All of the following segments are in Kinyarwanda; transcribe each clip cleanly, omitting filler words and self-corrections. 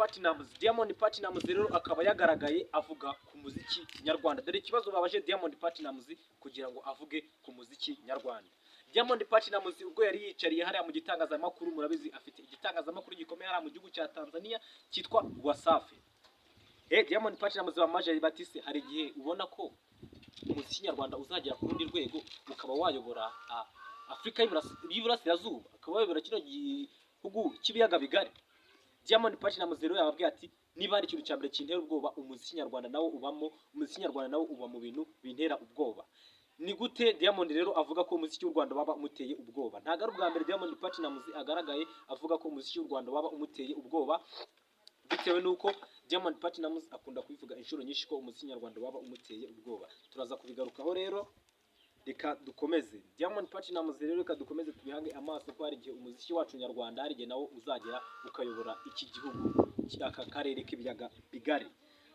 Platnumz rero akaba yagaragaye avuga ku muziki nyarwanda. Dore ikibazo babaje Diamond Platnumz kugira ngo avuge ku muziki nyarwanda. Diamond Platnumz ubwo yari yicariye hariya mu gitangazamakuru, murabizi afite igitangazamakuru gikomeye hariya mu gihugu cya Tanzania cyitwa Wasafi. Diamond Platnumz bamaje bati se hari igihe ubona ko umuziki nyarwanda uzagera ku rundi rwego ukaba wayobora Afrika y'Iburasirazuba, akaba wayobora kino gihugu cy'ibiyaga bigari. Diamond Platnumz rero yababwiye ati niba ari ikintu cyambere kintera ubwoba, umuziki nyarwanda nawo uba mu bintu bintera ubwoba. Ni gute Diamond rero avuga ko umuziki w'u Rwanda waba umuteye ubwoba? Ntago ari ubwa mbere Diamond Platnumz agaragaye avuga ko umuziki w'u Rwanda waba umuteye ubwoba, bitewe nuko Diamond Platnumz akunda kubivuga inshuro nyinshi ko umuziki nyarwanda waba umuteye ubwoba. Turaza kubigarukaho rero, reka dukomeze. Diamond Platnumz rero reka dukomeze tubihange amaso ko hari igihe umuziki wacu nyarwanda hari igihe nawo uzagera ukayobora iki gihugu, aka karere k'ibiyaga bigari.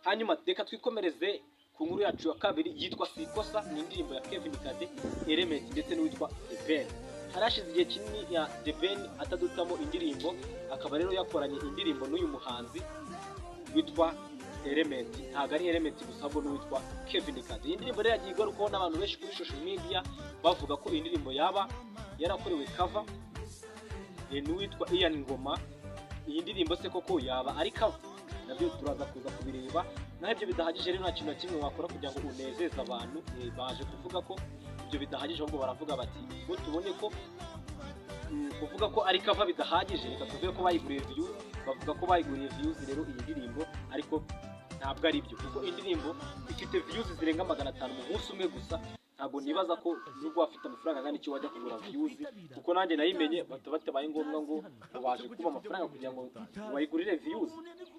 Hanyuma reka twikomereze ku nkuru yacu ya kabiri yitwa Sikosa, ni indirimbo ya Kevin Kade, Element ndetse n'uwitwa The Ben. Harashize igihe kinini ya The Ben atadutamo indirimbo, akaba rero yakoranye indirimbo n'uyu muhanzi witwa Element. Ntago ari Element gusa ahubwo n'uwitwa Kevin Kade. Iyi ndirimbo rero yagiye igarukaho n'abantu benshi kuri social media bavuga ko iyi ndirimbo yaba yarakorewe cover n'uwitwa Ian Ngoma. Iyi ndirimbo se koko yaba ari cover? Nabyo turaza kuza kubireba. Naho ibyo bidahagije rero nta kintu na kimwe wakora kugira ngo unezeze abantu. Baje kuvuga ko ibyo bidahagije, ahubwo baravuga bati ngo tubonye ko kuvuga ko ari cover bidahagije, reka tuvuge ko bayiguriye views. Bavuga ko bayiguriye views rero iyi ndirimbo, ariko ntabwo ari byo, kuko indirimbo ifite views zirenga 500 mu munsi umwe gusa. Ntabwo nibaza ko nubwo afite amafaranga ngana icyo wajya kugura views, kuko nanjye nayimenye batabaye ngombwa ngo baje kuba amafaranga kugira ngo wayigurire views.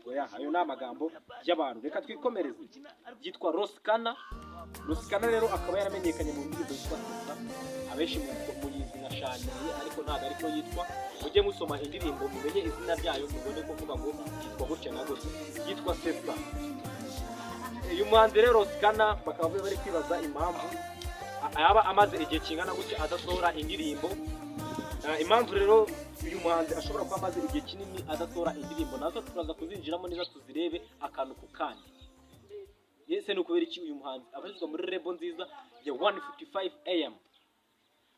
Oya, ayo ni amagambo y'abantu. Reka twikomereze. Yitwa Roskana. Roskana rero akaba yaramenyekanye mu ndirimbo yitwa Sisa, abenshi muyizi nka Shaniye, ariko ntabwo ariko yitwa. Mujye musoma indirimbo mumenye izina ryayo, mubone ko kuvuga ngo yitwa gutya na gutya, yitwa Sisa. Uyu muhanzi rero Roskana bakaba bari kwibaza impamvu yaba amaze igihe kingana gutya adasohora indirimbo. Impamvu rero uyu muhanzi ashobora kuba amaze igihe kinini adasohora indirimbo, nazo turaza kuzinjiramo neza tuzirebe akantu ku kandi. Yese ni ukubera iki uyu muhanzi abarizwa muri label nziza ya 155 AM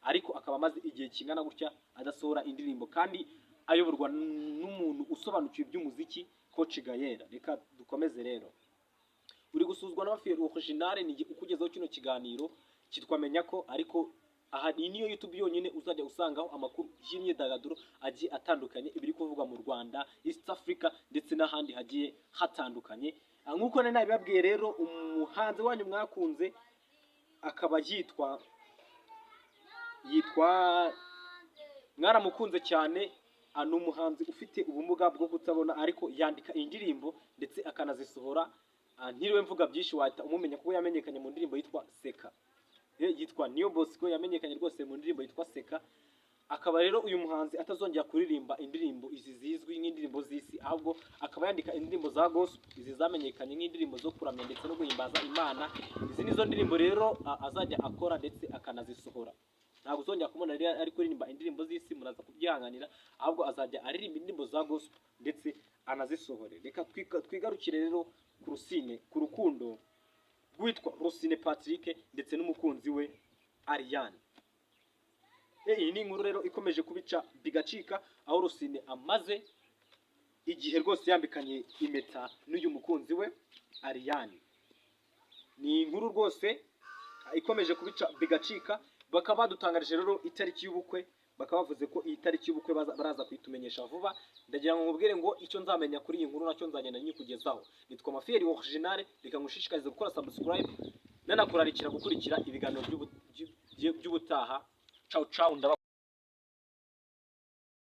ariko akaba amaze igihe kingana gutya adasohora indirimbo, kandi ayoborwa n'umuntu usobanukiwe iby'umuziki, Coach Gayera. Reka dukomeze rero. Uri gusuzwa n'abafiyeri original, ni ukugezaho kino kiganiro kitwa Menya Ko, ariko aha niyo YouTube yonyine uzajya usangaho amakuru y'imyidagaduro agiye atandukanye, ibiri kuvugwa mu Rwanda, East Africa ndetse n'ahandi hagiye hatandukanye. Nkuko nari nabibabwiye rero, umuhanzi wanyu mwakunze akaba yitwa mwaramukunze cyane. Ni umuhanzi ufite ubumuga bwo kutabona, ariko yandika indirimbo ndetse akanazisohora. Ntiriwe mvuga byinshi wahita umumenya kuko yamenyekanye mu ndirimbo yitwa Seka. Yitwa New Bosco, yamenyekanye rwose mu ndirimbo yitwa Seka. Akaba rero uyu muhanzi atazongera kuririmba indirimbo izi zizwi nk'indirimbo z'isi, ahubwo akaba yandika indirimbo za gospel, izi zamenyekanye nk'indirimbo zo kuramya ndetse no guhimbaza Imana. Izi nizo ndirimbo rero azajya akora ndetse akanazisohora. Ntabwo uzongera kumubona ari kuririmba indirimbo z'isi, muraza kubyihanganira, ahubwo azajya aririmba indirimbo za gospel ndetse anazisohore. Reka twigarukire rero ku rukundo rwitwa Rusine Patrick ndetse n'umukunzi we Ariane. Iyi ni inkuru rero ikomeje kubica bigacika, aho Rusine amaze igihe rwose yambikanye impeta n'uyu mukunzi we Ariane. Ni inkuru rwose ikomeje kubica bigacika. Bakaba badutangarije rero itariki y'ubukwe, bakaba bavuze ko iyi tariki y'ubukwe baraza kuyitumenyesha vuba. Ndagira ngo mubwire ngo icyo nzamenya kuri iyi nkuru nacyo nzagenda nyikugezaho. Nitwa Mafiyeri original, reka ngushishikarize gukora subscribe, nanakurarikira gukurikira ibiganiro by'ubutaha. Ciao ciao.